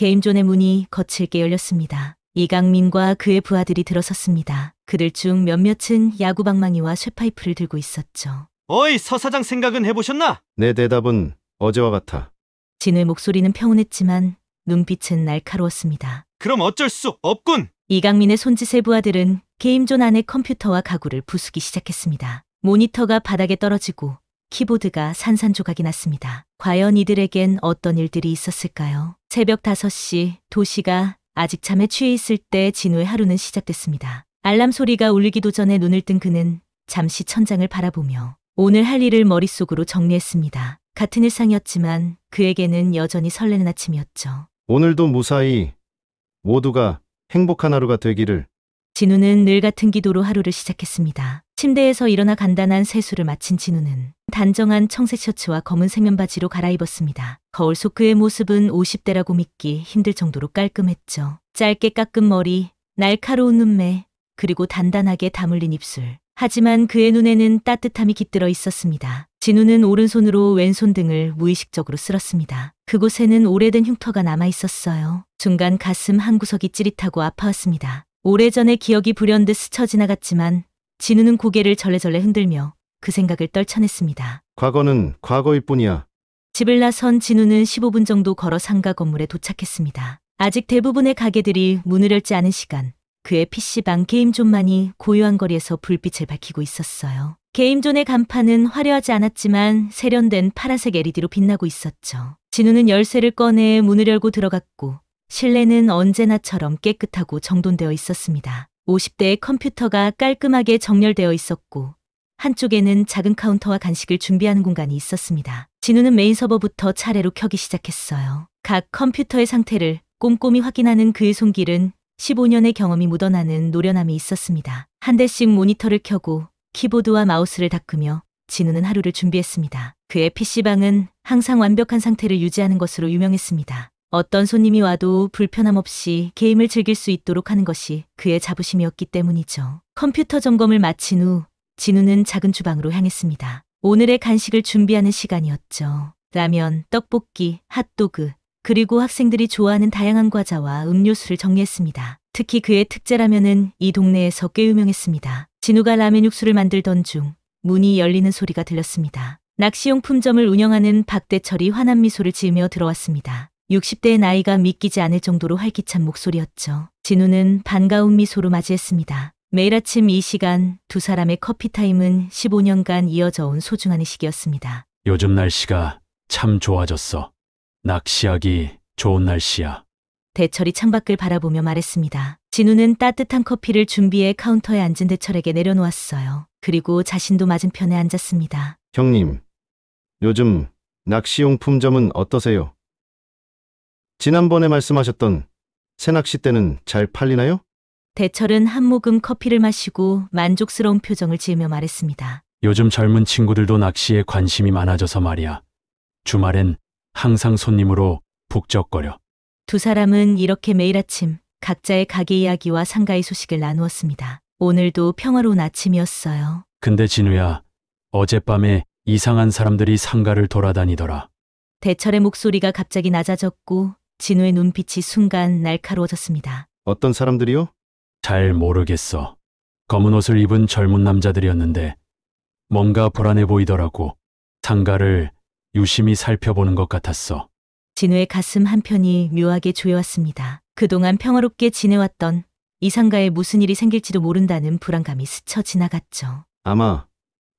게임존의 문이 거칠게 열렸습니다. 이강민과 그의 부하들이 들어섰습니다. 그들 중 몇몇은 야구방망이와 쇠파이프를 들고 있었죠. 어이, 서 사장 생각은 해보셨나? 내 대답은 어제와 같아. 진우의 목소리는 평온했지만 눈빛은 날카로웠습니다. 그럼 어쩔 수 없군. 이강민의 손짓의 부하들은 게임존 안의 컴퓨터와 가구를 부수기 시작했습니다. 모니터가 바닥에 떨어지고 키보드가 산산조각이 났습니다. 과연 이들에겐 어떤 일들이 있었을까요? 새벽 5시 도시가 아직 잠에 취해 있을 때 진우의 하루는 시작됐습니다. 알람 소리가 울리기도 전에 눈을 뜬 그는 잠시 천장을 바라보며 오늘 할 일을 머릿속으로 정리했습니다. 같은 일상이었지만 그에게는 여전히 설레는 아침이었죠. 오늘도 무사히 모두가 행복한 하루가 되기를. 진우는 늘 같은 기도로 하루를 시작했습니다. 침대에서 일어나 간단한 세수를 마친 진우는 단정한 청색 셔츠와 검은 색면 바지로 갈아입었습니다. 거울 속 그의 모습은 50대라고 믿기 힘들 정도로 깔끔했죠. 짧게 깎은 머리, 날카로운 눈매, 그리고 단단하게 다물린 입술. 하지만 그의 눈에는 따뜻함이 깃들어 있었습니다. 진우는 오른손으로 왼손 등을 무의식적으로 쓸었습니다. 그곳에는 오래된 흉터가 남아 있었어요. 순간 가슴 한 구석이 찌릿하고 아파왔습니다. 오래전의 기억이 불현듯 스쳐 지나갔지만 진우는 고개를 절레절레 흔들며 그 생각을 떨쳐냈습니다. 과거는 과거일 뿐이야. 집을 나선 진우는 15분 정도 걸어 상가 건물에 도착했습니다. 아직 대부분의 가게들이 문을 열지 않은 시간, 그의 PC방 게임존만이 고요한 거리에서 불빛을 밝히고 있었어요. 게임존의 간판은 화려하지 않았지만 세련된 파란색 LED로 빛나고 있었죠. 진우는 열쇠를 꺼내 문을 열고 들어갔고 실내는 언제나처럼 깨끗하고 정돈되어 있었습니다. 50대의 컴퓨터가 깔끔하게 정렬되어 있었고 한쪽에는 작은 카운터와 간식을 준비하는 공간이 있었습니다. 진우는 메인 서버부터 차례로 켜기 시작했어요. 각 컴퓨터의 상태를 꼼꼼히 확인하는 그의 손길은 15년의 경험이 묻어나는 노련함이 있었습니다. 한 대씩 모니터를 켜고 키보드와 마우스를 닦으며 진우는 하루를 준비했습니다. 그의 PC방은 항상 완벽한 상태를 유지하는 것으로 유명했습니다. 어떤 손님이 와도 불편함 없이 게임을 즐길 수 있도록 하는 것이 그의 자부심이었기 때문이죠. 컴퓨터 점검을 마친 후 진우는 작은 주방으로 향했습니다. 오늘의 간식을 준비하는 시간이었죠. 라면, 떡볶이, 핫도그, 그리고 학생들이 좋아하는 다양한 과자와 음료수를 정리했습니다. 특히 그의 특제라면은 이 동네에서 꽤 유명했습니다. 진우가 라면 육수를 만들던 중 문이 열리는 소리가 들렸습니다. 낚시용품점을 운영하는 박대철이 환한 미소를 지으며 들어왔습니다. 60대의 나이가 믿기지 않을 정도로 활기찬 목소리였죠. 진우는 반가운 미소로 맞이했습니다. 매일 아침 이 시간 두 사람의 커피타임은 15년간 이어져 온 소중한 의식이었습니다. 요즘 날씨가 참 좋아졌어. 낚시하기 좋은 날씨야. 대철이 창밖을 바라보며 말했습니다. 진우는 따뜻한 커피를 준비해 카운터에 앉은 대철에게 내려놓았어요. 그리고 자신도 맞은편에 앉았습니다. 형님, 요즘 낚시용품점은 어떠세요? 지난번에 말씀하셨던 새 낚싯대는 잘 팔리나요? 대철은 한 모금 커피를 마시고 만족스러운 표정을 지으며 말했습니다. 요즘 젊은 친구들도 낚시에 관심이 많아져서 말이야. 주말엔 항상 손님으로 북적거려. 두 사람은 이렇게 매일 아침 각자의 가게 이야기와 상가의 소식을 나누었습니다. 오늘도 평화로운 아침이었어요. 근데 진우야, 어젯밤에 이상한 사람들이 상가를 돌아다니더라. 대철의 목소리가 갑자기 낮아졌고 진우의 눈빛이 순간 날카로워졌습니다. 어떤 사람들이요? 잘 모르겠어. 검은 옷을 입은 젊은 남자들이었는데 뭔가 불안해 보이더라고. 상가를 유심히 살펴보는 것 같았어. 진우의 가슴 한편이 묘하게 조여왔습니다. 그동안 평화롭게 지내왔던 이 상가에 무슨 일이 생길지도 모른다는 불안감이 스쳐 지나갔죠. 아마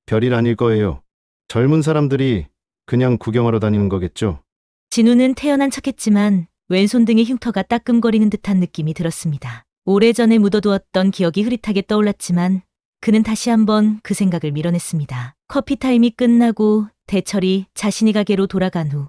별일 아닐 거예요. 젊은 사람들이 그냥 구경하러 다니는 거겠죠? 진우는 태연한 척했지만 왼손 등의 흉터가 따끔거리는 듯한 느낌이 들었습니다. 오래전에 묻어두었던 기억이 흐릿하게 떠올랐지만 그는 다시 한번 그 생각을 밀어냈습니다. 커피타임이 끝나고 대철이 자신의 가게로 돌아간 후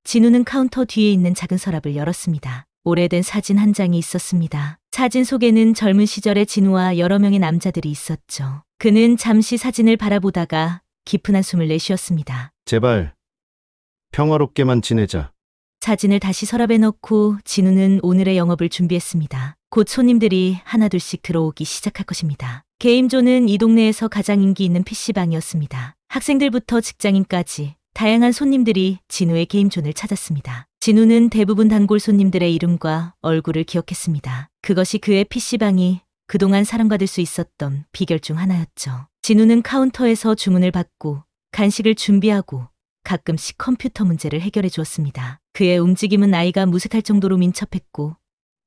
진우는 카운터 뒤에 있는 작은 서랍을 열었습니다. 오래된 사진 한 장이 있었습니다. 사진 속에는 젊은 시절의 진우와 여러 명의 남자들이 있었죠. 그는 잠시 사진을 바라보다가 깊은 한숨을 내쉬었습니다. 제발 평화롭게만 지내자. 사진을 다시 서랍에 넣고 진우는 오늘의 영업을 준비했습니다. 곧 손님들이 하나둘씩 들어오기 시작할 것입니다. 게임존은 이 동네에서 가장 인기 있는 PC방이었습니다. 학생들부터 직장인까지 다양한 손님들이 진우의 게임존을 찾았습니다. 진우는 대부분 단골 손님들의 이름과 얼굴을 기억했습니다. 그것이 그의 PC방이 그동안 사랑받을 수 있었던 비결 중 하나였죠. 진우는 카운터에서 주문을 받고 간식을 준비하고 가끔씩 컴퓨터 문제를 해결해 주었습니다. 그의 움직임은 아이가 무색할 정도로 민첩했고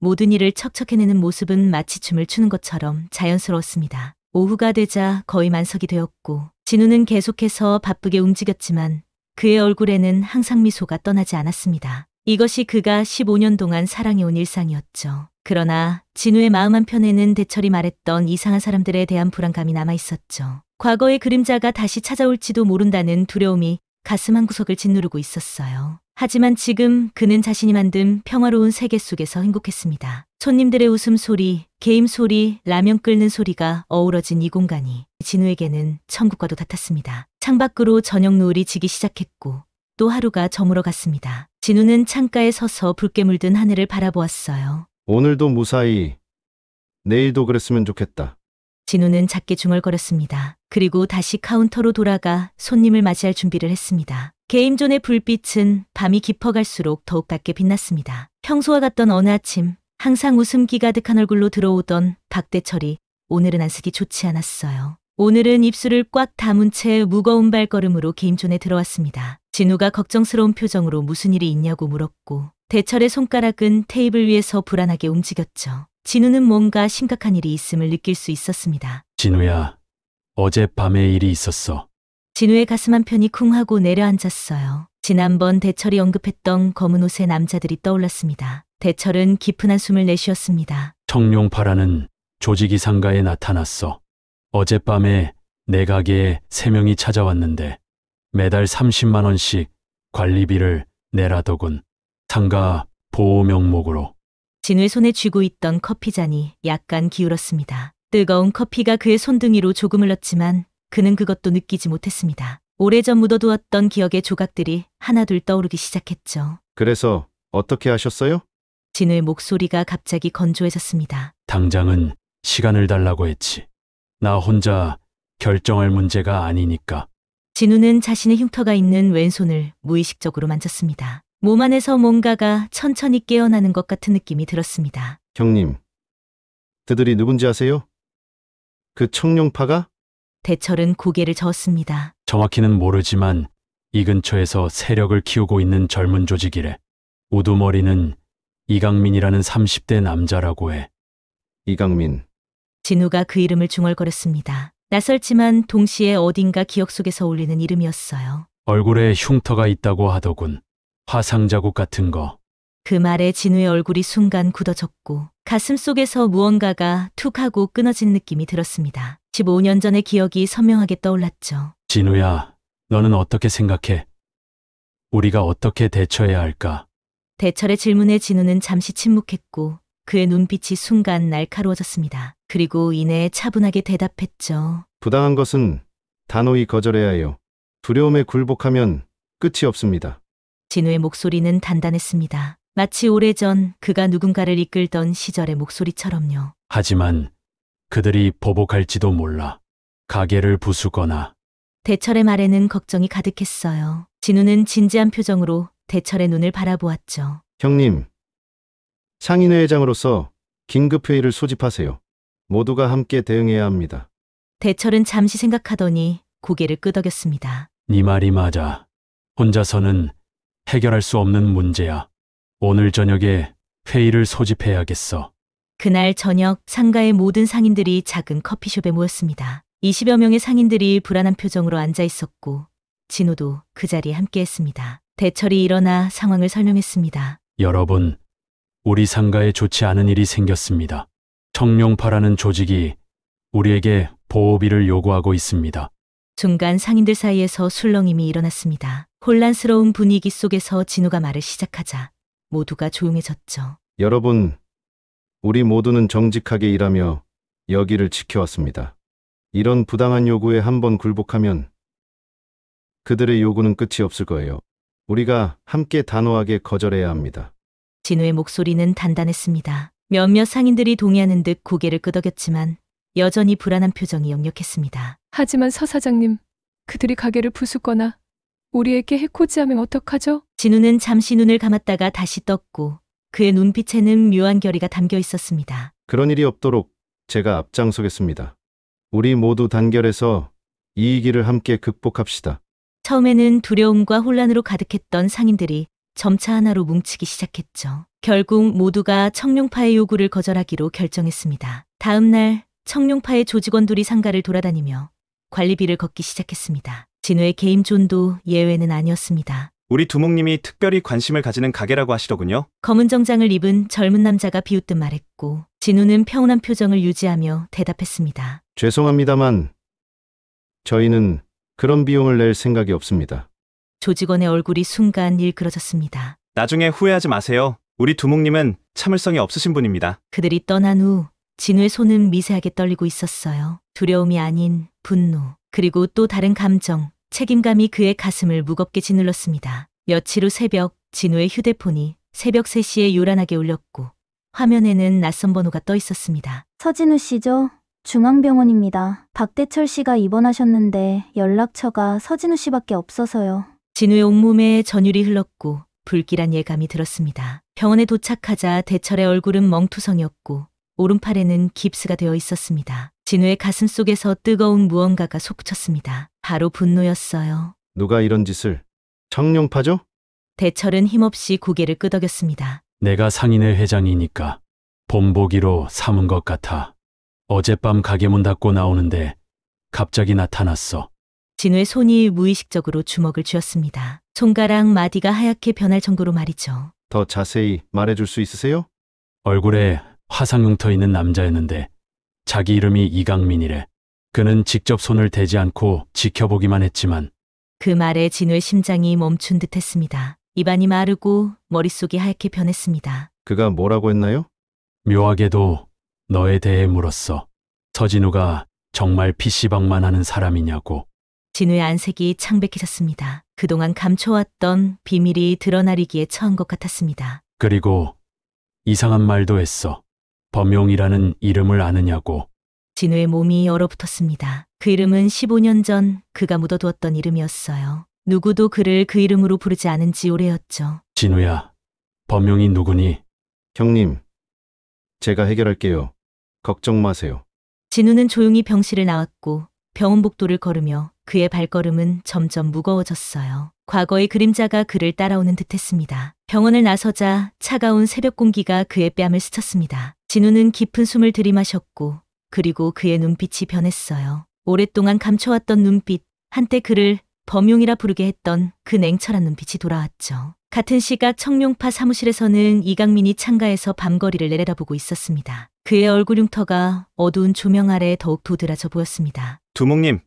모든 일을 척척 해내는 모습은 마치 춤을 추는 것처럼 자연스러웠습니다. 오후가 되자 거의 만석이 되었고 진우는 계속해서 바쁘게 움직였지만 그의 얼굴에는 항상 미소가 떠나지 않았습니다. 이것이 그가 15년 동안 사랑해온 일상이었죠. 그러나 진우의 마음 한편에는 대철이 말했던 이상한 사람들에 대한 불안감이 남아 있었죠. 과거의 그림자가 다시 찾아올지도 모른다는 두려움이 가슴 한구석을 짓누르고 있었어요. 하지만 지금 그는 자신이 만든 평화로운 세계 속에서 행복했습니다. 손님들의 웃음소리, 게임 소리, 라면 끓는 소리가 어우러진 이 공간이 진우에게는 천국과도 같았습니다. 창밖으로 저녁 노을이 지기 시작했고 또 하루가 저물어 갔습니다. 진우는 창가에 서서 붉게 물든 하늘을 바라보았어요. 오늘도 무사히, 내일도 그랬으면 좋겠다. 진우는 작게 중얼거렸습니다. 그리고 다시 카운터로 돌아가 손님을 맞이할 준비를 했습니다. 게임존의 불빛은 밤이 깊어갈수록 더욱 밝게 빛났습니다. 평소와 같던 어느 아침, 항상 웃음기 가득한 얼굴로 들어오던 박대철이 오늘은 안쓰기 좋지 않았어요. 오늘은 입술을 꽉 다문 채 무거운 발걸음으로 게임존에 들어왔습니다. 진우가 걱정스러운 표정으로 무슨 일이 있냐고 물었고 대철의 손가락은 테이블 위에서 불안하게 움직였죠. 진우는 뭔가 심각한 일이 있음을 느낄 수 있었습니다. 진우야, 어젯밤에 일이 있었어. 진우의 가슴 한편이 쿵 하고 내려앉았어요. 지난번 대철이 언급했던 검은 옷의 남자들이 떠올랐습니다. 대철은 깊은 한숨을 내쉬었습니다. 청룡파라는 조직이 상가에 나타났어. 어젯밤에 내 가게에 3명이 찾아왔는데 매달 30만 원씩 관리비를 내라더군. 상가 보호 명목으로. 진우의 손에 쥐고 있던 커피잔이 약간 기울었습니다. 뜨거운 커피가 그의 손등위로 조금 흘렀지만 그는 그것도 느끼지 못했습니다. 오래전 묻어두었던 기억의 조각들이 하나둘 떠오르기 시작했죠. 그래서 어떻게 하셨어요? 진우의 목소리가 갑자기 건조해졌습니다. 당장은 시간을 달라고 했지. 나 혼자 결정할 문제가 아니니까. 진우는 자신의 흉터가 있는 왼손을 무의식적으로 만졌습니다. 몸 안에서 뭔가가 천천히 깨어나는 것 같은 느낌이 들었습니다. 형님, 그들이 누군지 아세요? 그 청룡파가? 대철은 고개를 저었습니다. 정확히는 모르지만 이 근처에서 세력을 키우고 있는 젊은 조직이래. 우두머리는 이강민이라는 30대 남자라고 해. 이강민. 진우가 그 이름을 중얼거렸습니다. 낯설지만 동시에 어딘가 기억 속에서 울리는 이름이었어요. 얼굴에 흉터가 있다고 하더군. 화상 자국 같은 거. 그 말에 진우의 얼굴이 순간 굳어졌고 가슴 속에서 무언가가 툭 하고 끊어진 느낌이 들었습니다. 15년 전의 기억이 선명하게 떠올랐죠. 진우야, 너는 어떻게 생각해? 우리가 어떻게 대처해야 할까? 대철의 질문에 진우는 잠시 침묵했고 그의 눈빛이 순간 날카로워졌습니다. 그리고 이내 차분하게 대답했죠. 부당한 것은 단호히 거절해야 해요. 두려움에 굴복하면 끝이 없습니다. 진우의 목소리는 단단했습니다. 마치 오래전 그가 누군가를 이끌던 시절의 목소리처럼요. 하지만 그들이 보복할지도 몰라. 가게를 부수거나. 대철의 말에는 걱정이 가득했어요. 진우는 진지한 표정으로 대철의 눈을 바라보았죠. 형님, 상인회장으로서 긴급회의를 소집하세요. 모두가 함께 대응해야 합니다. 대철은 잠시 생각하더니 고개를 끄덕였습니다. 네 말이 맞아. 혼자서는 해결할 수 없는 문제야. 오늘 저녁에 회의를 소집해야겠어. 그날 저녁 상가의 모든 상인들이 작은 커피숍에 모였습니다. 20여 명의 상인들이 불안한 표정으로 앉아 있었고 진우도 그 자리에 함께했습니다. 대철이 일어나 상황을 설명했습니다. 여러분, 우리 상가에 좋지 않은 일이 생겼습니다. 청룡파라는 조직이 우리에게 보호비를 요구하고 있습니다. 순간 상인들 사이에서 술렁임이 일어났습니다. 혼란스러운 분위기 속에서 진우가 말을 시작하자 모두가 조용해졌죠. 여러분, 우리 모두는 정직하게 일하며 여기를 지켜왔습니다. 이런 부당한 요구에 한번 굴복하면 그들의 요구는 끝이 없을 거예요. 우리가 함께 단호하게 거절해야 합니다. 진우의 목소리는 단단했습니다. 몇몇 상인들이 동의하는 듯 고개를 끄덕였지만 여전히 불안한 표정이 역력했습니다. 하지만 서 사장님, 그들이 가게를 부수거나 우리에게 해코지하면 어떡하죠? 진우는 잠시 눈을 감았다가 다시 떴고 그의 눈빛에는 묘한 결의가 담겨 있었습니다. 그런 일이 없도록 제가 앞장서겠습니다. 우리 모두 단결해서 이 위기를 함께 극복합시다. 처음에는 두려움과 혼란으로 가득했던 상인들이 점차 하나로 뭉치기 시작했죠. 결국 모두가 청룡파의 요구를 거절하기로 결정했습니다. 다음 날 청룡파의 조직원들이 상가를 돌아다니며 관리비를 걷기 시작했습니다. 진우의 게임존도 예외는 아니었습니다. 우리 두목님이 특별히 관심을 가지는 가게라고 하시더군요. 검은 정장을 입은 젊은 남자가 비웃듯 말했고 진우는 평온한 표정을 유지하며 대답했습니다. 죄송합니다만 저희는 그런 비용을 낼 생각이 없습니다. 조직원의 얼굴이 순간 일그러졌습니다. 나중에 후회하지 마세요. 우리 두목님은 참을성이 없으신 분입니다. 그들이 떠난 후 진우의 손은 미세하게 떨리고 있었어요. 두려움이 아닌 분노, 그리고 또 다른 감정, 책임감이 그의 가슴을 무겁게 짓눌렀습니다. 며칠 후 새벽, 진우의 휴대폰이 새벽 3시에 요란하게 울렸고 화면에는 낯선 번호가 떠 있었습니다. 서진우 씨죠? 중앙병원입니다. 박대철 씨가 입원하셨는데 연락처가 서진우 씨밖에 없어서요. 진우의 온몸에 전율이 흘렀고 불길한 예감이 들었습니다. 병원에 도착하자 대철의 얼굴은 멍투성이었고 오른팔에는 깁스가 되어 있었습니다. 진우의 가슴 속에서 뜨거운 무언가가 솟구쳤습니다. 바로 분노였어요. 누가 이런 짓을? 청룡파죠? 대철은 힘없이 고개를 끄덕였습니다. 내가 상인회 회장이니까 본보기로 삼은 것 같아. 어젯밤 가게 문 닫고 나오는데 갑자기 나타났어. 진우의 손이 무의식적으로 주먹을 쥐었습니다. 손가락 마디가 하얗게 변할 정도로 말이죠. 더 자세히 말해줄 수 있으세요? 얼굴에 화상 흉터 있는 남자였는데 자기 이름이 이강민이래. 그는 직접 손을 대지 않고 지켜보기만 했지만 그 말에 진우의 심장이 멈춘 듯 했습니다. 입안이 마르고 머릿속이 하얗게 변했습니다. 그가 뭐라고 했나요? 묘하게도 너에 대해 물었어. 서진우가 정말 PC방만 하는 사람이냐고. 진우의 안색이 창백해졌습니다. 그동안 감춰왔던 비밀이 드러나리기에 처한 것 같았습니다. 그리고 이상한 말도 했어. 범용이라는 이름을 아느냐고. 진우의 몸이 얼어붙었습니다. 그 이름은 15년 전 그가 묻어두었던 이름이었어요. 누구도 그를 그 이름으로 부르지 않은 지 오래였죠. 진우야, 범용이 누구니? 형님, 제가 해결할게요. 걱정 마세요. 진우는 조용히 병실을 나왔고 병원 복도를 걸으며 그의 발걸음은 점점 무거워졌어요. 과거의 그림자가 그를 따라오는 듯했습니다. 병원을 나서자 차가운 새벽 공기가 그의 뺨을 스쳤습니다. 진우는 깊은 숨을 들이마셨고 그리고 그의 눈빛이 변했어요. 오랫동안 감춰왔던 눈빛, 한때 그를 범용이라 부르게 했던 그 냉철한 눈빛이 돌아왔죠. 같은 시각 청룡파 사무실에서는 이강민이 창가에서 밤거리를 내려다보고 있었습니다. 그의 얼굴 흉터가 어두운 조명 아래 더욱 도드라져 보였습니다. 두목님,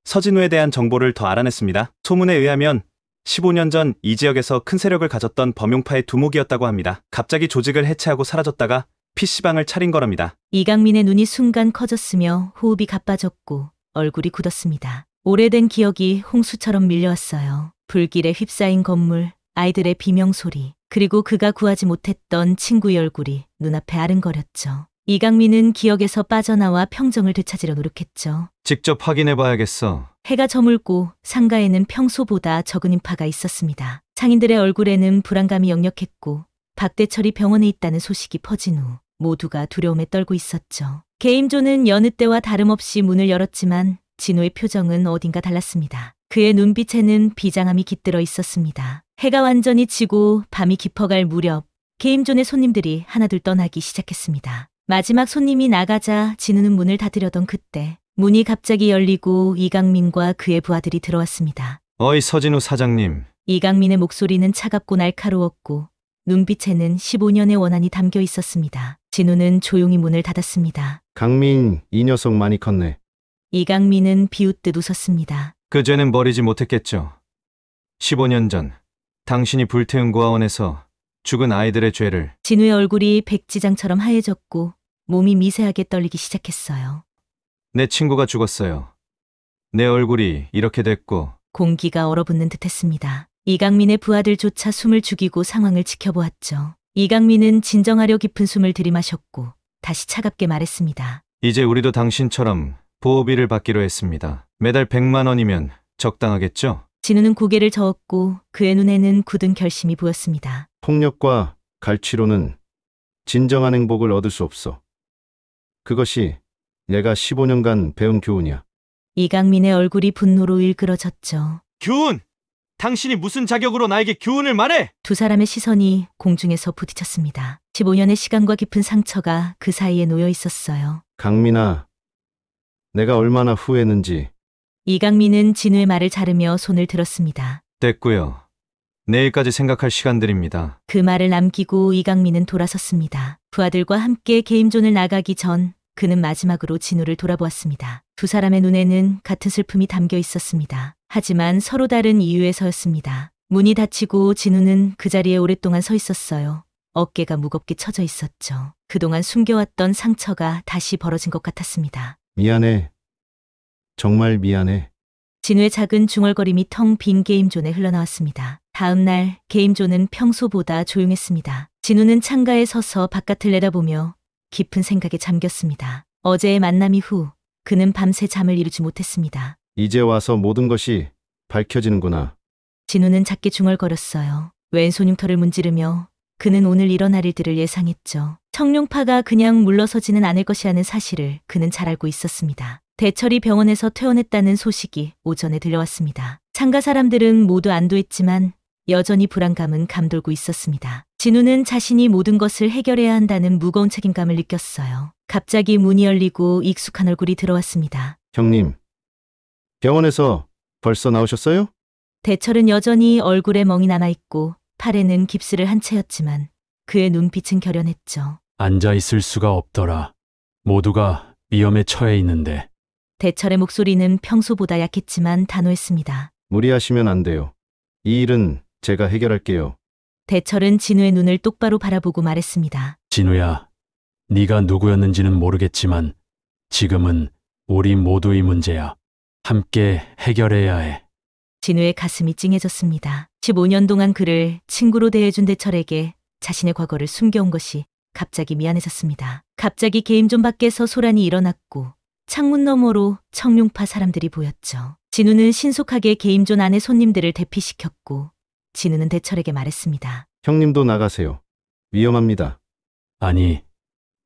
서진우에 대한 정보를 더 알아냈습니다. 소문에 의하면 15년 전 이 지역에서 큰 세력을 가졌던 범용파의 두목이었다고 합니다. 갑자기 조직을 해체하고 사라졌다가 PC방을 차린 거랍니다. 이강민의 눈이 순간 커졌으며 호흡이 가빠졌고 얼굴이 굳었습니다. 오래된 기억이 홍수처럼 밀려왔어요. 불길에 휩싸인 건물, 아이들의 비명소리, 그리고 그가 구하지 못했던 친구의 얼굴이 눈앞에 아른거렸죠. 이강민은 기억에서 빠져나와 평정을 되찾으려 노력했죠. 직접 확인해봐야겠어. 해가 저물고 상가에는 평소보다 적은 인파가 있었습니다. 상인들의 얼굴에는 불안감이 역력했고 박대철이 병원에 있다는 소식이 퍼진 후 모두가 두려움에 떨고 있었죠. 게임존은 여느 때와 다름없이 문을 열었지만 진우의 표정은 어딘가 달랐습니다. 그의 눈빛에는 비장함이 깃들어 있었습니다. 해가 완전히 지고 밤이 깊어갈 무렵 게임존의 손님들이 하나둘 떠나기 시작했습니다. 마지막 손님이 나가자 진우는 문을 닫으려던 그때 문이 갑자기 열리고 이강민과 그의 부하들이 들어왔습니다. 어이 서진우 사장님. 이강민의 목소리는 차갑고 날카로웠고 눈빛에는 15년의 원한이 담겨 있었습니다. 진우는 조용히 문을 닫았습니다. 강민, 이 녀석 많이 컸네. 이강민은 비웃듯 웃었습니다. 그 죄는 버리지 못했겠죠. 15년 전 당신이 불태운 고아원에서 죽은 아이들의 죄를. 진우의 얼굴이 백지장처럼 하얘졌고 몸이 미세하게 떨리기 시작했어요. 내 친구가 죽었어요. 내 얼굴이 이렇게 됐고. 공기가 얼어붙는 듯했습니다. 이강민의 부하들조차 숨을 죽이고 상황을 지켜보았죠. 이강민은 진정하려 깊은 숨을 들이마셨고 다시 차갑게 말했습니다. 이제 우리도 당신처럼 보호비를 받기로 했습니다. 매달 100만 원이면 적당하겠죠? 진우는 고개를 저었고 그의 눈에는 굳은 결심이 보였습니다. 폭력과 갈취로는 진정한 행복을 얻을 수 없어. 그것이 내가 15년간 배운 교훈이야. 이강민의 얼굴이 분노로 일그러졌죠. 교훈! 당신이 무슨 자격으로 나에게 교훈을 말해? 두 사람의 시선이 공중에서 부딪혔습니다. 15년의 시간과 깊은 상처가 그 사이에 놓여 있었어요. 강민아, 내가 얼마나 후회했는지. 이강민은 진우의 말을 자르며 손을 들었습니다. 됐고요. 내일까지 생각할 시간들입니다. 그 말을 남기고 이강민은 돌아섰습니다. 부하들과 함께 게임존을 나가기 전 그는 마지막으로 진우를 돌아보았습니다. 두 사람의 눈에는 같은 슬픔이 담겨 있었습니다. 하지만 서로 다른 이유에서였습니다. 문이 닫히고 진우는 그 자리에 오랫동안 서 있었어요. 어깨가 무겁게 처져 있었죠. 그동안 숨겨왔던 상처가 다시 벌어진 것 같았습니다. 미안해. 정말 미안해. 진우의 작은 중얼거림이 텅 빈 게임존에 흘러나왔습니다. 다음 날 게임존은 평소보다 조용했습니다. 진우는 창가에 서서 바깥을 내다보며 깊은 생각에 잠겼습니다. 어제의 만남 이후 그는 밤새 잠을 이루지 못했습니다. 이제 와서 모든 것이 밝혀지는구나. 진우는 작게 중얼거렸어요. 왼손 흉터를 문지르며 그는 오늘 일어날 일들을 예상했죠. 청룡파가 그냥 물러서지는 않을 것이라는 사실을 그는 잘 알고 있었습니다. 대철이 병원에서 퇴원했다는 소식이 오전에 들려왔습니다. 창가 사람들은 모두 안도했지만 여전히 불안감은 감돌고 있었습니다. 진우는 자신이 모든 것을 해결해야 한다는 무거운 책임감을 느꼈어요. 갑자기 문이 열리고 익숙한 얼굴이 들어왔습니다. 형님, 병원에서 벌써 나오셨어요? 대철은 여전히 얼굴에 멍이 남아있고 팔에는 깁스를 한 채였지만 그의 눈빛은 결연했죠. 앉아 있을 수가 없더라. 모두가 위험에 처해 있는데. 대철의 목소리는 평소보다 약했지만 단호했습니다. 무리하시면 안 돼요. 이 일은 제가 해결할게요. 대철은 진우의 눈을 똑바로 바라보고 말했습니다. 진우야, 네가 누구였는지는 모르겠지만 지금은 우리 모두의 문제야. 함께 해결해야 해. 진우의 가슴이 찡해졌습니다. 15년 동안 그를 친구로 대해준 대철에게 자신의 과거를 숨겨온 것이 갑자기 미안해졌습니다. 갑자기 게임존 밖에서 소란이 일어났고 창문 너머로 청룡파 사람들이 보였죠. 진우는 신속하게 게임존 안의 손님들을 대피시켰고 진우는 대철에게 말했습니다. 형님도 나가세요. 위험합니다. 아니,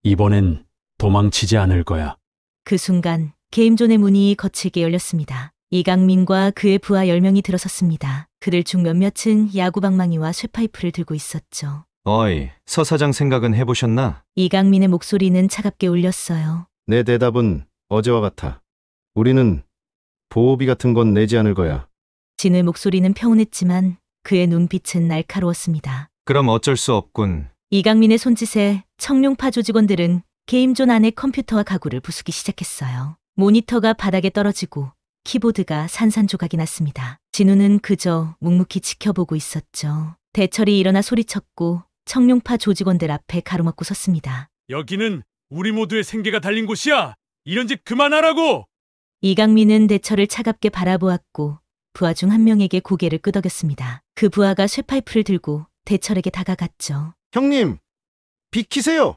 이번엔 도망치지 않을 거야. 그 순간 게임존의 문이 거칠게 열렸습니다. 이강민과 그의 부하 10명이 들어섰습니다. 그들 중 몇몇은 야구방망이와 쇠파이프를 들고 있었죠. 어이, 서 사장 생각은 해보셨나? 이강민의 목소리는 차갑게 울렸어요. 내 대답은 어제와 같아. 우리는 보호비 같은 건 내지 않을 거야. 진우의 목소리는 평온했지만 그의 눈빛은 날카로웠습니다. 그럼 어쩔 수 없군. 이강민의 손짓에 청룡파 조직원들은 게임존 안의 컴퓨터와 가구를 부수기 시작했어요. 모니터가 바닥에 떨어지고 키보드가 산산조각이 났습니다. 진우는 그저 묵묵히 지켜보고 있었죠. 대철이 일어나 소리쳤고 청룡파 조직원들 앞에 가로막고 섰습니다. 여기는 우리 모두의 생계가 달린 곳이야. 이런 짓 그만하라고. 이강민은 대철을 차갑게 바라보았고 부하 중 한 명에게 고개를 끄덕였습니다. 그 부하가 쇠파이프를 들고 대철에게 다가갔죠. 형님, 비키세요.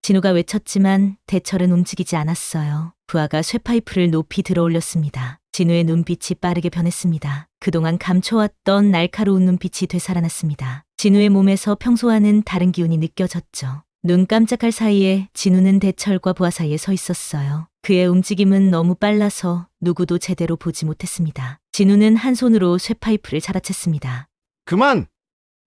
진우가 외쳤지만 대철은 움직이지 않았어요. 부하가 쇠파이프를 높이 들어 올렸습니다. 진우의 눈빛이 빠르게 변했습니다. 그동안 감춰왔던 날카로운 눈빛이 되살아났습니다. 진우의 몸에서 평소와는 다른 기운이 느껴졌죠. 눈 깜짝할 사이에 진우는 대철과 부하 사이에 서 있었어요. 그의 움직임은 너무 빨라서 누구도 제대로 보지 못했습니다. 진우는 한 손으로 쇠파이프를 잡아챘습니다. 그만!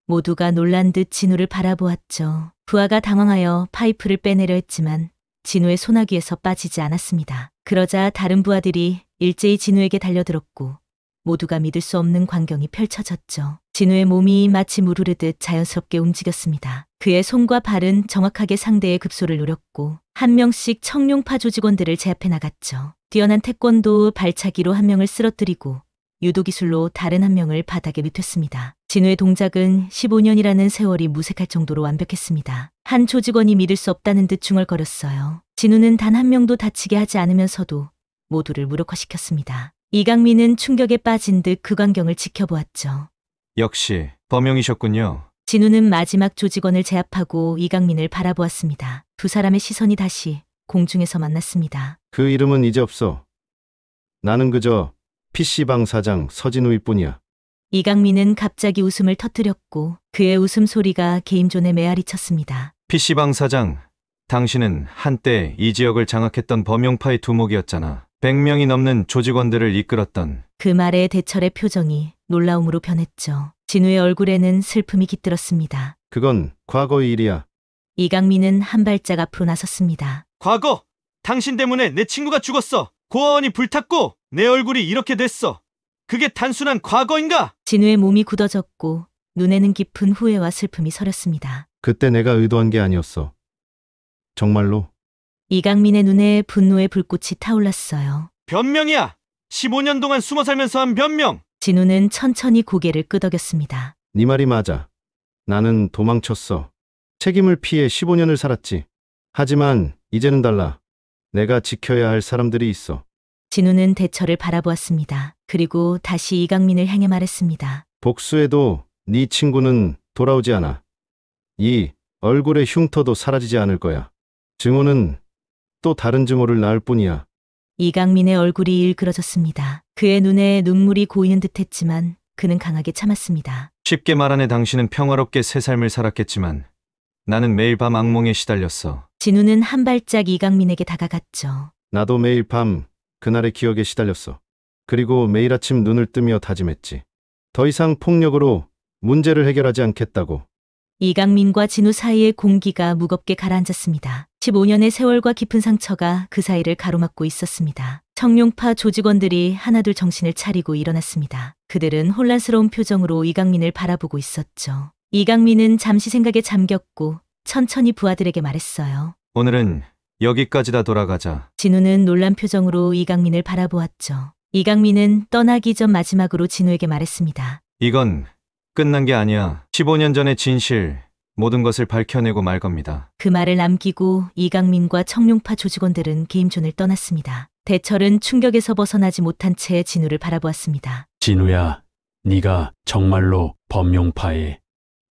모두가 놀란 듯 진우를 바라보았죠. 부하가 당황하여 파이프를 빼내려 했지만 진우의 소나귀에서 빠지지 않았습니다. 그러자 다른 부하들이 일제히 진우에게 달려들었고 모두가 믿을 수 없는 광경이 펼쳐졌죠. 진우의 몸이 마치 물 흐르듯 자연스럽게 움직였습니다. 그의 손과 발은 정확하게 상대의 급소를 노렸고 한 명씩 청룡파 조직원들을 제압해 나갔죠. 뛰어난 태권도 발차기로 한 명을 쓰러뜨리고 유도 기술로 다른 한 명을 바닥에 눕혔습니다. 진우의 동작은 15년이라는 세월이 무색할 정도로 완벽했습니다. 한 조직원이 믿을 수 없다는 듯 중얼거렸어요. 진우는 단 한 명도 다치게 하지 않으면서도 모두를 무력화시켰습니다. 이강민은 충격에 빠진 듯 그 광경을 지켜보았죠. 역시 범용이셨군요. 진우는 마지막 조직원을 제압하고 이강민을 바라보았습니다. 두 사람의 시선이 다시 공중에서 만났습니다. 그 이름은 이제 없어. 나는 그저 PC방 사장 서진우일 뿐이야. 이강민은 갑자기 웃음을 터뜨렸고 그의 웃음소리가 게임존에 메아리 쳤습니다. PC방 사장, 당신은 한때 이 지역을 장악했던 범용파의 두목이었잖아. 100명이 넘는 조직원들을 이끌었던. 그 말에 대철의 표정이 놀라움으로 변했죠. 진우의 얼굴에는 슬픔이 깃들었습니다. 그건 과거의 일이야. 이강민은 한 발짝 앞으로 나섰습니다. 과거! 당신 때문에 내 친구가 죽었어. 고아원이 불탔고 내 얼굴이 이렇게 됐어. 그게 단순한 과거인가? 진우의 몸이 굳어졌고 눈에는 깊은 후회와 슬픔이 서렸습니다. 그때 내가 의도한 게 아니었어. 정말로. 이강민의 눈에 분노의 불꽃이 타올랐어요. 변명이야! 15년 동안 숨어 살면서 한 변명! 진우는 천천히 고개를 끄덕였습니다. 네 말이 맞아. 나는 도망쳤어. 책임을 피해 15년을 살았지. 하지만 이제는 달라. 내가 지켜야 할 사람들이 있어. 진우는 대철을 바라보았습니다. 그리고 다시 이강민을 향해 말했습니다. 복수해도 네 친구는 돌아오지 않아. 이 얼굴의 흉터도 사라지지 않을 거야. 증오는 또 다른 증오를 낳을 뿐이야. 이강민의 얼굴이 일그러졌습니다. 그의 눈에 눈물이 고이는 듯했지만 그는 강하게 참았습니다. 쉽게 말하네 당신은 평화롭게 새 삶을 살았겠지만 나는 매일 밤 악몽에 시달렸어. 진우는 한 발짝 이강민에게 다가갔죠. 나도 매일 밤 그날의 기억에 시달렸어. 그리고 매일 아침 눈을 뜨며 다짐했지. 더 이상 폭력으로 문제를 해결하지 않겠다고. 이강민과 진우 사이의 공기가 무겁게 가라앉았습니다. 15년의 세월과 깊은 상처가 그 사이를 가로막고 있었습니다. 청룡파 조직원들이 하나둘 정신을 차리고 일어났습니다. 그들은 혼란스러운 표정으로 이강민을 바라보고 있었죠. 이강민은 잠시 생각에 잠겼고 천천히 부하들에게 말했어요. 오늘은 여기까지다 돌아가자. 진우는 놀란 표정으로 이강민을 바라보았죠. 이강민은 떠나기 전 마지막으로 진우에게 말했습니다. 이건 끝난 게 아니야. 15년 전의 진실, 모든 것을 밝혀내고 말 겁니다. 그 말을 남기고 이강민과 청룡파 조직원들은 게임존을 떠났습니다. 대철은 충격에서 벗어나지 못한 채 진우를 바라보았습니다. 진우야, 네가 정말로 범용파에.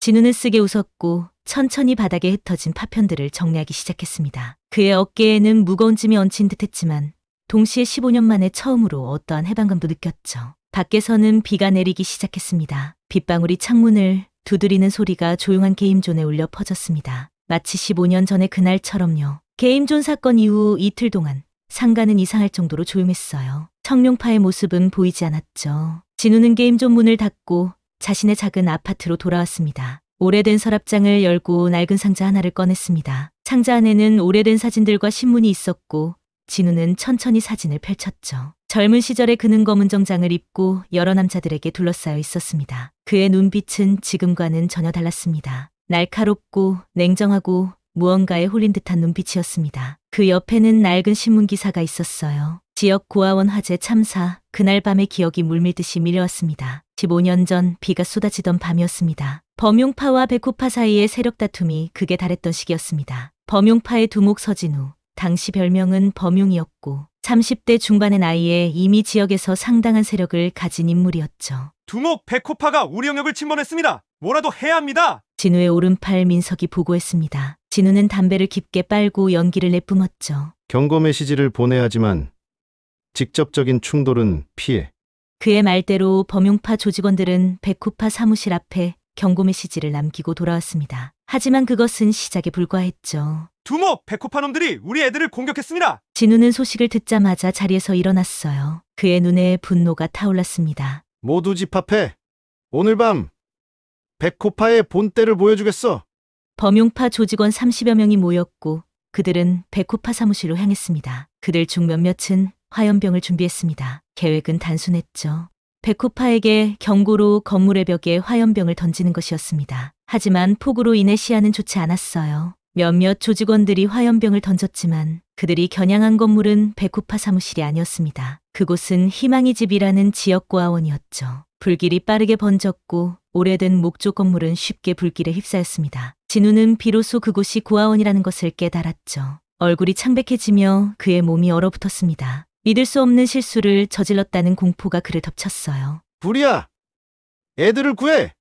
진우는 쓰게 웃었고 천천히 바닥에 흩어진 파편들을 정리하기 시작했습니다. 그의 어깨에는 무거운 짐이 얹힌 듯했지만 동시에 15년 만에 처음으로 어떠한 해방감도 느꼈죠. 밖에서는 비가 내리기 시작했습니다. 빗방울이 창문을 두드리는 소리가 조용한 게임존에 울려 퍼졌습니다. 마치 15년 전의 그날처럼요. 게임존 사건 이후 이틀 동안 상가는 이상할 정도로 조용했어요. 청룡파의 모습은 보이지 않았죠. 진우는 게임존 문을 닫고 자신의 작은 아파트로 돌아왔습니다. 오래된 서랍장을 열고 낡은 상자 하나를 꺼냈습니다. 상자 안에는 오래된 사진들과 신문이 있었고 진우는 천천히 사진을 펼쳤죠. 젊은 시절의 그는 검은 정장을 입고 여러 남자들에게 둘러싸여 있었습니다. 그의 눈빛은 지금과는 전혀 달랐습니다. 날카롭고 냉정하고 무언가에 홀린 듯한 눈빛이었습니다. 그 옆에는 낡은 신문 기사가 있었어요. 지역 고아원 화재 참사, 그날 밤의 기억이 물밀듯이 밀려왔습니다. 15년 전 비가 쏟아지던 밤이었습니다. 범용파와 백호파 사이의 세력 다툼이 극에 달했던 시기였습니다. 범용파의 두목 서진우, 당시 별명은 범용이었고 30대 중반의 나이에 이미 지역에서 상당한 세력을 가진 인물이었죠. 두목 백호파가 우리 영역을 침범했습니다. 뭐라도 해야 합니다. 진우의 오른팔 민석이 보고했습니다. 진우는 담배를 깊게 빨고 연기를 내뿜었죠. 경고 메시지를 보내야 하지만 직접적인 충돌은 피해. 그의 말대로 범용파 조직원들은 백호파 사무실 앞에 경고 메시지를 남기고 돌아왔습니다. 하지만 그것은 시작에 불과했죠. 두목 백호파 놈들이 우리 애들을 공격했습니다. 진우는 소식을 듣자마자 자리에서 일어났어요. 그의 눈에 분노가 타올랐습니다. 모두 집합해. 오늘 밤 백호파의 본때를 보여주겠어. 범용파 조직원 30여 명이 모였고 그들은 백호파 사무실로 향했습니다. 그들 중 몇몇은 화염병을 준비했습니다. 계획은 단순했죠. 백호파에게 경고로 건물의 벽에 화염병을 던지는 것이었습니다. 하지만 폭우로 인해 시야는 좋지 않았어요. 몇몇 조직원들이 화염병을 던졌지만 그들이 겨냥한 건물은 백호파 사무실이 아니었습니다. 그곳은 희망의 집이라는 지역 고아원이었죠. 불길이 빠르게 번졌고 오래된 목조 건물은 쉽게 불길에 휩싸였습니다. 진우는 비로소 그곳이 고아원이라는 것을 깨달았죠. 얼굴이 창백해지며 그의 몸이 얼어붙었습니다. 믿을 수 없는 실수를 저질렀다는 공포가 그를 덮쳤어요. 불이야. 애들을 구해.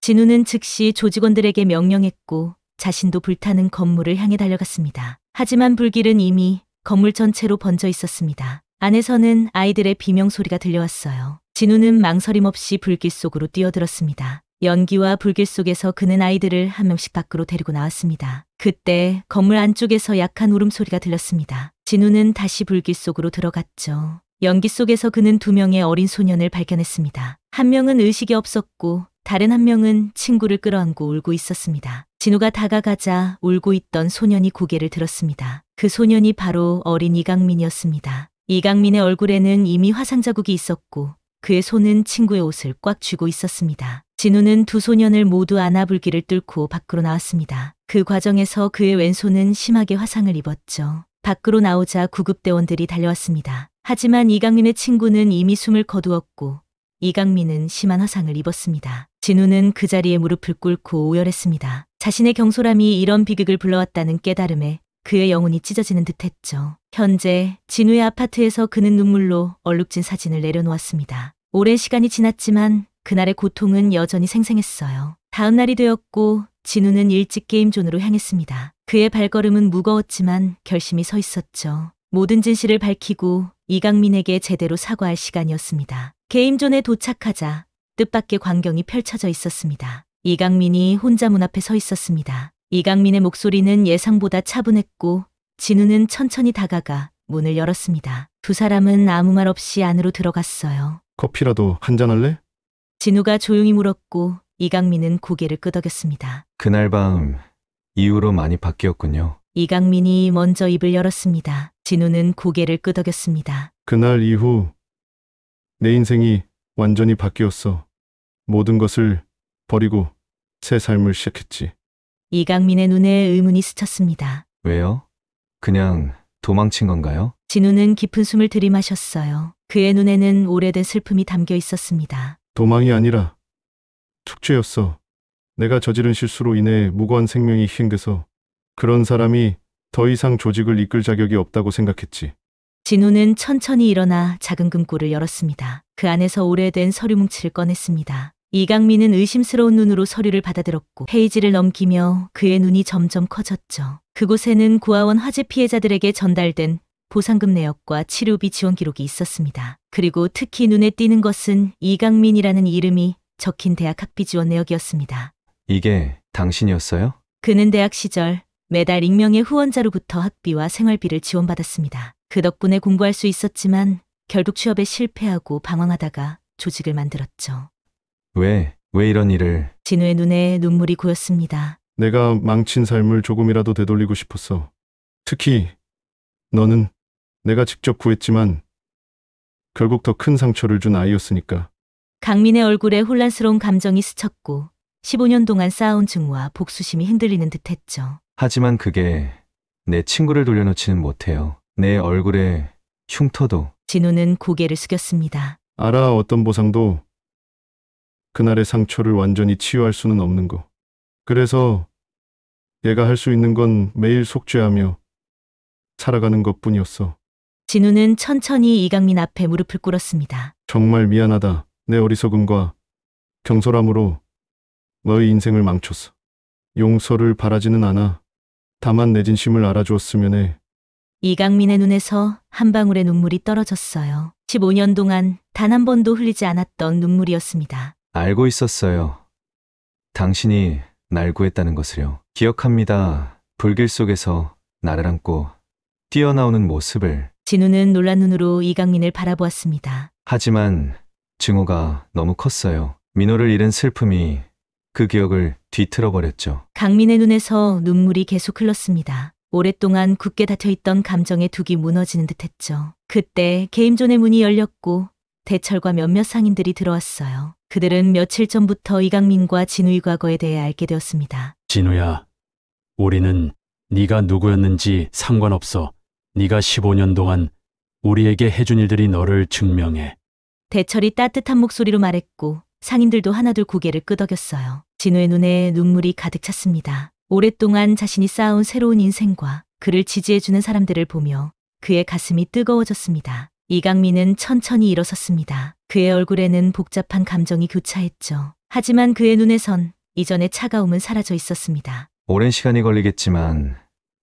진우는 즉시 조직원들에게 명령했고 자신도 불타는 건물을 향해 달려갔습니다. 하지만 불길은 이미 건물 전체로 번져 있었습니다. 안에서는 아이들의 비명소리가 들려왔어요. 진우는 망설임 없이 불길 속으로 뛰어들었습니다. 연기와 불길 속에서 그는 아이들을 한 명씩 밖으로 데리고 나왔습니다. 그때 건물 안쪽에서 약한 울음소리가 들렸습니다. 진우는 다시 불길 속으로 들어갔죠. 연기 속에서 그는 2명의 어린 소년을 발견했습니다. 한 명은 의식이 없었고 다른 한 명은 친구를 끌어안고 울고 있었습니다. 진우가 다가가자 울고 있던 소년이 고개를 들었습니다. 그 소년이 바로 어린 이강민이었습니다. 이강민의 얼굴에는 이미 화상 자국이 있었고 그의 손은 친구의 옷을 꽉 쥐고 있었습니다. 진우는 2 소년을 모두 안아 불길을 뚫고 밖으로 나왔습니다. 그 과정에서 그의 왼손은 심하게 화상을 입었죠. 밖으로 나오자 구급대원들이 달려왔습니다. 하지만 이강민의 친구는 이미 숨을 거두었고 이강민은 심한 화상을 입었습니다. 진우는 그 자리에 무릎을 꿇고 오열했습니다. 자신의 경솔함이 이런 비극을 불러왔다는 깨달음에 그의 영혼이 찢어지는 듯했죠. 현재 진우의 아파트에서 그는 눈물로 얼룩진 사진을 내려놓았습니다. 오랜 시간이 지났지만 그날의 고통은 여전히 생생했어요. 다음 날이 되었고 진우는 일찍 게임존으로 향했습니다. 그의 발걸음은 무거웠지만 결심이 서 있었죠. 모든 진실을 밝히고 이강민에게 제대로 사과할 시간이었습니다. 게임존에 도착하자 뜻밖의 광경이 펼쳐져 있었습니다. 이강민이 혼자 문 앞에 서 있었습니다. 이강민의 목소리는 예상보다 차분했고 진우는 천천히 다가가 문을 열었습니다. 2 사람은 아무 말 없이 안으로 들어갔어요. 커피라도 한잔 할래? 진우가 조용히 물었고 이강민은 고개를 끄덕였습니다. 그날 밤 이후로 많이 바뀌었군요. 이강민이 먼저 입을 열었습니다. 진우는 고개를 끄덕였습니다. 그날 이후 내 인생이 완전히 바뀌었어. 모든 것을 버리고 새 삶을 시작했지. 이강민의 눈에 의문이 스쳤습니다. 왜요? 그냥 도망친 건가요? 진우는 깊은 숨을 들이마셨어요. 그의 눈에는 오래된 슬픔이 담겨 있었습니다. 도망이 아니라 축제였어. 내가 저지른 실수로 인해 무고한 생명이 희생돼서 그런 사람이 더 이상 조직을 이끌 자격이 없다고 생각했지. 진우는 천천히 일어나 작은 금고를 열었습니다. 그 안에서 오래된 서류 뭉치를 꺼냈습니다. 이강민은 의심스러운 눈으로 서류를 받아들었고 페이지를 넘기며 그의 눈이 점점 커졌죠. 그곳에는 구하원 화재 피해자들에게 전달된 보상금 내역과 치료비 지원 기록이 있었습니다. 그리고 특히 눈에 띄는 것은 이강민이라는 이름이 적힌 대학 학비 지원 내역이었습니다. 이게 당신이었어요? 그는 대학 시절 매달 익명의 후원자로부터 학비와 생활비를 지원받았습니다. 그 덕분에 공부할 수 있었지만 결국 취업에 실패하고 방황하다가 조직을 만들었죠. 왜 이런 일을... 진우의 눈에 눈물이 고였습니다. 내가 망친 삶을 조금이라도 되돌리고 싶었어. 특히 너는 내가 직접 구했지만 결국 더 큰 상처를 준 아이였으니까. 강민의 얼굴에 혼란스러운 감정이 스쳤고 15년 동안 쌓아온 증오와 복수심이 흔들리는 듯했죠. 하지만 그게 내 친구를 돌려놓지는 못해요. 내 얼굴에 흉터도... 진우는 고개를 숙였습니다. 알아, 어떤 보상도 그날의 상처를 완전히 치유할 수는 없는 거. 그래서 얘가 할 수 있는 건 매일 속죄하며 살아가는 것뿐이었어. 진우는 천천히 이강민 앞에 무릎을 꿇었습니다. 정말 미안하다. 내 어리석음과 경솔함으로 너의 인생을 망쳤어. 용서를 바라지는 않아. 다만 내 진심을 알아주었으면 해. 이강민의 눈에서 한 방울의 눈물이 떨어졌어요. 15년 동안 단 한 번도 흘리지 않았던 눈물이었습니다. 알고 있었어요. 당신이 날 구했다는 것을요. 기억합니다. 불길 속에서 나를 안고 뛰어나오는 모습을. 진우는 놀란 눈으로 이강민을 바라보았습니다. 하지만 증오가 너무 컸어요. 민호를 잃은 슬픔이 그 기억을 뒤틀어버렸죠. 강민의 눈에서 눈물이 계속 흘렀습니다. 오랫동안 굳게 닫혀있던 감정의 둑이 무너지는 듯했죠. 그때 게임존의 문이 열렸고 대철과 몇몇 상인들이 들어왔어요. 그들은 며칠 전부터 이강민과 진우의 과거에 대해 알게 되었습니다. 진우야, 우리는 네가 누구였는지 상관없어. 네가 15년 동안 우리에게 해준 일들이 너를 증명해. 대철이 따뜻한 목소리로 말했고 상인들도 하나둘 고개를 끄덕였어요. 진우의 눈에 눈물이 가득 찼습니다. 오랫동안 자신이 쌓아온 새로운 인생과 그를 지지해주는 사람들을 보며 그의 가슴이 뜨거워졌습니다. 이강민은 천천히 일어섰습니다. 그의 얼굴에는 복잡한 감정이 교차했죠. 하지만 그의 눈에선 이전의 차가움은 사라져 있었습니다. 오랜 시간이 걸리겠지만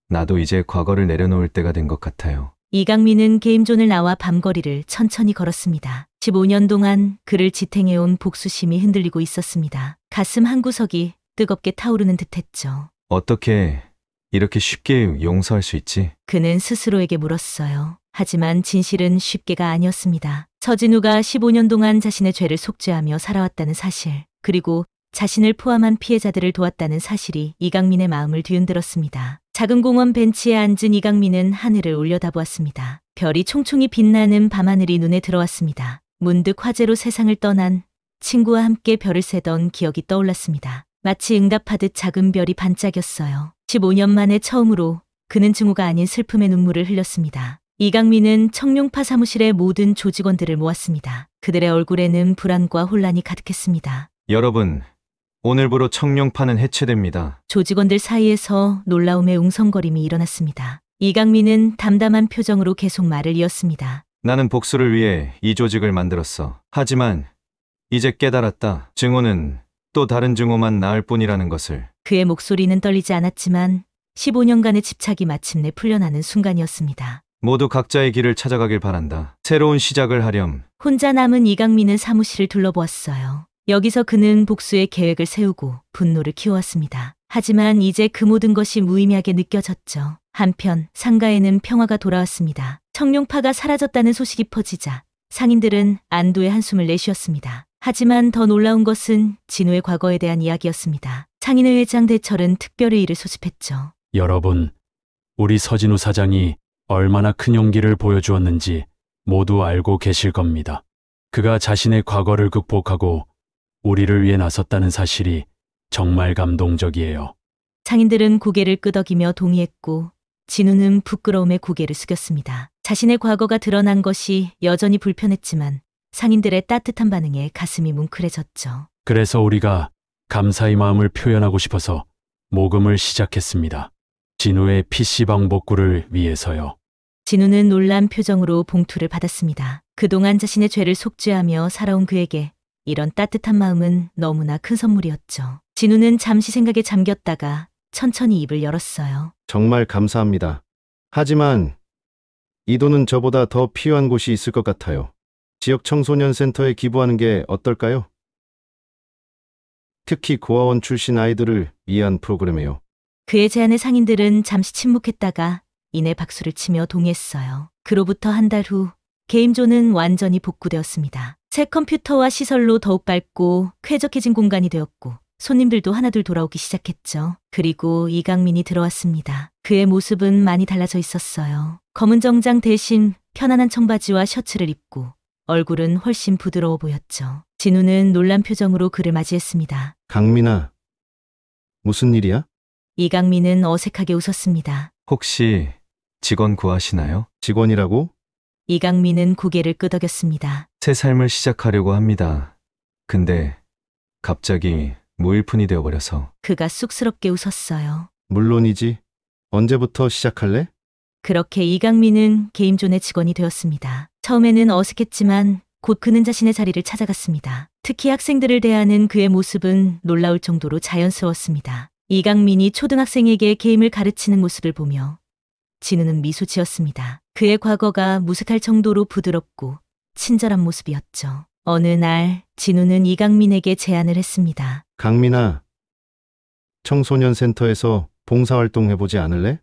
나도 이제 과거를 내려놓을 때가 된 것 같아요. 이강민은 게임존을 나와 밤거리를 천천히 걸었습니다. 15년 동안 그를 지탱해온 복수심이 흔들리고 있었습니다. 가슴 한구석이 뜨겁게 타오르는 듯했죠. 어떻게 이렇게 쉽게 용서할 수 있지? 그는 스스로에게 물었어요. 하지만 진실은 쉽게가 아니었습니다. 서진우가 15년 동안 자신의 죄를 속죄하며 살아왔다는 사실, 그리고 자신을 포함한 피해자들을 도왔다는 사실이 이강민의 마음을 뒤흔들었습니다. 작은 공원 벤치에 앉은 이강민은 하늘을 올려다보았습니다. 별이 총총히 빛나는 밤하늘이 눈에 들어왔습니다. 문득 화재로 세상을 떠난 친구와 함께 별을 세던 기억이 떠올랐습니다. 마치 응답하듯 작은 별이 반짝였어요. 15년 만에 처음으로 그는 증오가 아닌 슬픔의 눈물을 흘렸습니다. 이강민은 청룡파 사무실의 모든 조직원들을 모았습니다. 그들의 얼굴에는 불안과 혼란이 가득했습니다. 여러분, 오늘부로 청룡파는 해체됩니다. 조직원들 사이에서 놀라움의 웅성거림이 일어났습니다. 이강민은 담담한 표정으로 계속 말을 이었습니다. 나는 복수를 위해 이 조직을 만들었어. 하지만 이제 깨달았다. 증오는 또 다른 증오만 낳을 뿐이라는 것을. 그의 목소리는 떨리지 않았지만 15년간의 집착이 마침내 풀려나는 순간이었습니다. 모두 각자의 길을 찾아가길 바란다. 새로운 시작을 하렴. 혼자 남은 이강민은 사무실을 둘러보았어요. 여기서 그는 복수의 계획을 세우고 분노를 키워왔습니다. 하지만 이제 그 모든 것이 무의미하게 느껴졌죠. 한편 상가에는 평화가 돌아왔습니다. 청룡파가 사라졌다는 소식이 퍼지자 상인들은 안도의 한숨을 내쉬었습니다. 하지만 더 놀라운 것은 진우의 과거에 대한 이야기였습니다. 상인회 회장 대철은 특별회의를 소집했죠. 여러분, 우리 서진우 사장이 얼마나 큰 용기를 보여주었는지 모두 알고 계실 겁니다. 그가 자신의 과거를 극복하고 우리를 위해 나섰다는 사실이 정말 감동적이에요. 상인들은 고개를 끄덕이며 동의했고 진우는 부끄러움에 고개를 숙였습니다. 자신의 과거가 드러난 것이 여전히 불편했지만 상인들의 따뜻한 반응에 가슴이 뭉클해졌죠. 그래서 우리가 감사의 마음을 표현하고 싶어서 모금을 시작했습니다. 진우의 PC방 복구를 위해서요. 진우는 놀란 표정으로 봉투를 받았습니다. 그동안 자신의 죄를 속죄하며 살아온 그에게 이런 따뜻한 마음은 너무나 큰 선물이었죠. 진우는 잠시 생각에 잠겼다가 천천히 입을 열었어요. 정말 감사합니다. 하지만 이 돈은 저보다 더 필요한 곳이 있을 것 같아요. 지역 청소년 센터에 기부하는 게 어떨까요? 특히 고아원 출신 아이들을 위한 프로그램이요. 그의 제안에 상인들은 잠시 침묵했다가 이내 박수를 치며 동의했어요. 그로부터 한 달 후 게임존은 완전히 복구되었습니다. 새 컴퓨터와 시설로 더욱 밝고 쾌적해진 공간이 되었고 손님들도 하나둘 돌아오기 시작했죠. 그리고 이강민이 들어왔습니다. 그의 모습은 많이 달라져 있었어요. 검은 정장 대신 편안한 청바지와 셔츠를 입고 얼굴은 훨씬 부드러워 보였죠. 진우는 놀란 표정으로 그를 맞이했습니다. 강민아, 무슨 일이야? 이강민은 어색하게 웃었습니다. 혹시 직원 구하시나요? 직원이라고? 이강민은 고개를 끄덕였습니다. 새 삶을 시작하려고 합니다. 근데 갑자기 무일푼이 되어버려서. 그가 쑥스럽게 웃었어요. 물론이지. 언제부터 시작할래? 그렇게 이강민은 게임존의 직원이 되었습니다. 처음에는 어색했지만 곧 그는 자신의 자리를 찾아갔습니다. 특히 학생들을 대하는 그의 모습은 놀라울 정도로 자연스러웠습니다. 이강민이 초등학생에게 게임을 가르치는 모습을 보며 진우는 미소 지었습니다. 그의 과거가 무색할 정도로 부드럽고 친절한 모습이었죠. 어느 날 진우는 이강민에게 제안을 했습니다. 강민아, 청소년 센터에서 봉사활동 해보지 않을래?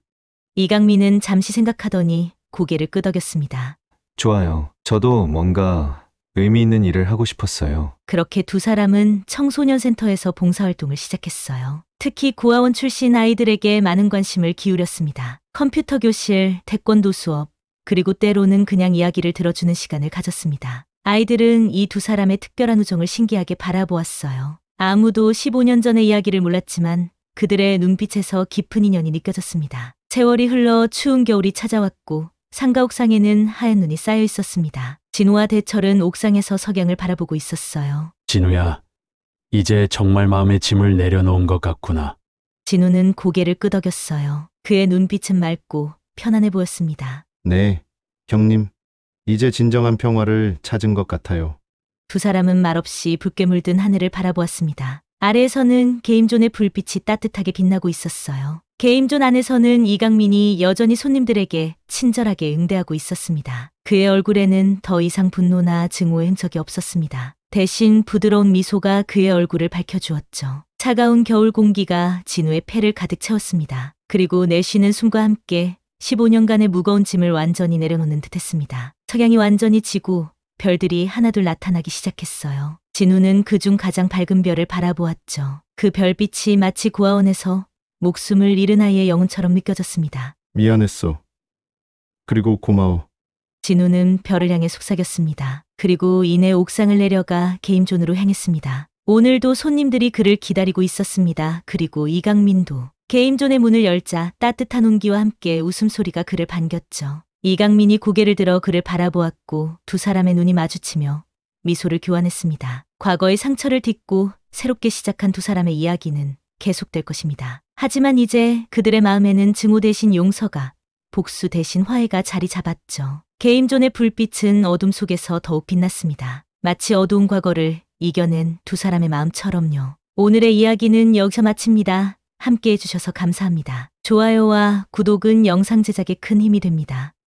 이강민은 잠시 생각하더니 고개를 끄덕였습니다. 좋아요. 저도 뭔가 의미 있는 일을 하고 싶었어요. 그렇게 두 사람은 청소년 센터에서 봉사활동을 시작했어요. 특히 고아원 출신 아이들에게 많은 관심을 기울였습니다. 컴퓨터 교실, 태권도 수업, 그리고 때로는 그냥 이야기를 들어주는 시간을 가졌습니다. 아이들은 이 두 사람의 특별한 우정을 신기하게 바라보았어요. 아무도 15년 전의 이야기를 몰랐지만 그들의 눈빛에서 깊은 인연이 느껴졌습니다. 세월이 흘러 추운 겨울이 찾아왔고 상가 옥상에는 하얀 눈이 쌓여 있었습니다. 진우와 대철은 옥상에서 석양을 바라보고 있었어요. 진우야, 이제 정말 마음의 짐을 내려놓은 것 같구나. 진우는 고개를 끄덕였어요. 그의 눈빛은 맑고 편안해 보였습니다. 네, 형님. 이제 진정한 평화를 찾은 것 같아요. 두 사람은 말없이 붉게 물든 하늘을 바라보았습니다. 아래에서는 게임존의 불빛이 따뜻하게 빛나고 있었어요. 게임존 안에서는 이강민이 여전히 손님들에게 친절하게 응대하고 있었습니다. 그의 얼굴에는 더 이상 분노나 증오의 흔적이 없었습니다. 대신 부드러운 미소가 그의 얼굴을 밝혀주었죠. 차가운 겨울 공기가 진우의 폐를 가득 채웠습니다. 그리고 내쉬는 숨과 함께 15년간의 무거운 짐을 완전히 내려놓는 듯했습니다. 석양이 완전히 지고 별들이 하나둘 나타나기 시작했어요. 진우는 그중 가장 밝은 별을 바라보았죠. 그 별빛이 마치 고아원에서 목숨을 잃은 아이의 영혼처럼 느껴졌습니다. 미안했어. 그리고 고마워. 진우는 별을 향해 속삭였습니다. 그리고 이내 옥상을 내려가 게임존으로 향했습니다. 오늘도 손님들이 그를 기다리고 있었습니다. 그리고 이강민도. 게임존의 문을 열자 따뜻한 온기와 함께 웃음소리가 그를 반겼죠. 이강민이 고개를 들어 그를 바라보았고 두 사람의 눈이 마주치며 미소를 교환했습니다. 과거의 상처를 딛고 새롭게 시작한 두 사람의 이야기는 계속될 것입니다. 하지만 이제 그들의 마음에는 증오 대신 용서가, 복수 대신 화해가 자리 잡았죠. 게임존의 불빛은 어둠 속에서 더욱 빛났습니다. 마치 어두운 과거를 이겨낸 두 사람의 마음처럼요. 오늘의 이야기는 여기서 마칩니다. 함께 해주셔서 감사합니다. 좋아요와 구독은 영상 제작에 큰 힘이 됩니다.